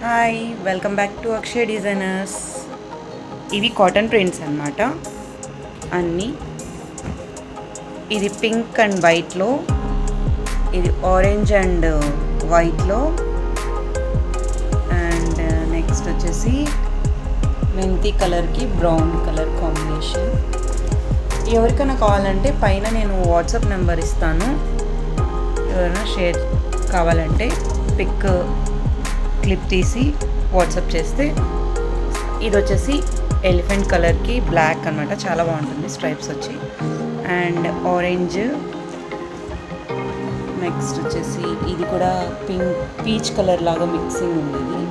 Hi, welcome back to Akshay designers. ఇవి cotton prints అన్నమాట అన్నీ. ఇది పింక్ అండ్ వైట్లో, ఇది ఆరెంజ్ అండ్ వైట్లో, అండ్ నెక్స్ట్ వచ్చేసి మెంతి కలర్కి బ్రౌన్ కలర్ కాంబినేషన్. ఎవరికైనా కావాలంటే పైన నేను వాట్సాప్ నెంబర్ ఇస్తాను. ఎవరైనా షేర్ కావాలంటే పిక్ క్లిప్ తీసి వాట్సాప్ చేస్తే. ఇది వచ్చేసి ఎలిఫెంట్ కలర్కి బ్లాక్ అనమాట, చాలా బాగుంటుంది స్ట్రైప్స్ వచ్చి. అండ్ ఆరెంజ్, నెక్స్ట్ వచ్చేసి ఇది కూడా పింక్ పీచ్ కలర్ లాగా మిక్సింగ్ ఉంది.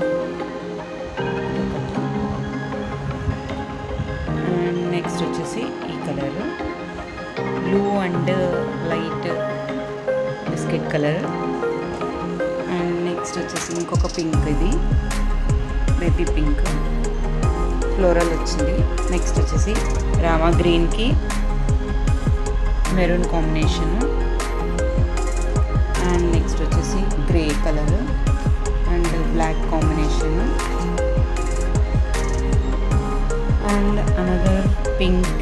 అండ్ నెక్స్ట్ వచ్చేసి ఈ colour blue and light biscuit colour. And next వచ్చేసి ఇంకొక పింక్, ఇది బేబీ పింక్ ఫ్లోరల్ వచ్చింది. నెక్స్ట్ వచ్చేసి రామా గ్రీన్కి మెరూన్ కాంబినేషను. అండ్ నెక్స్ట్ వచ్చేసి grey colour and black combination. And another pink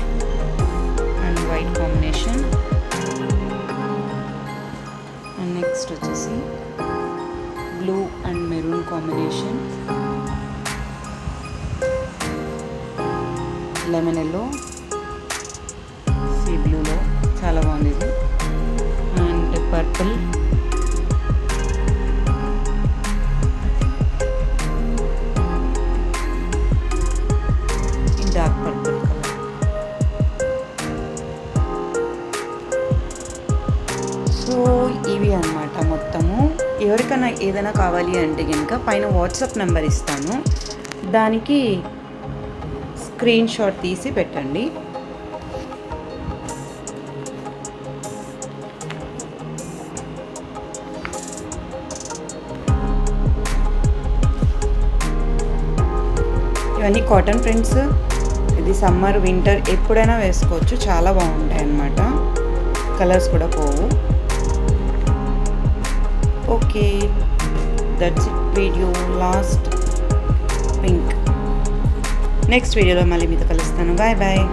and white combination. And next వచ్చేసి blue and maroon combination, lemon yellow, sea బ్లూలో చాలా బాగుంది ఇది. And purple, dark purple colour. So ఇవి అన్నమాట మొత్తము. ఎవరికైనా ఏదైనా కావాలి అంటే కనుక పైన వాట్సాప్ నెంబర్ ఇస్తాను, దానికి స్క్రీన్ షాట్ తీసి పెట్టండి. ఇవన్నీ కాటన్ ప్రింట్స్. ఇది సమ్మర్ వింటర్ ఎప్పుడైనా వేసుకోవచ్చు, చాలా బాగుంటాయి అన్నమాట. కలర్స్ కూడా పోవు. Okay, that's it video. Last pink. Next వీడియోలో మళ్ళీ మీతో కలుస్తాను. Bye bye.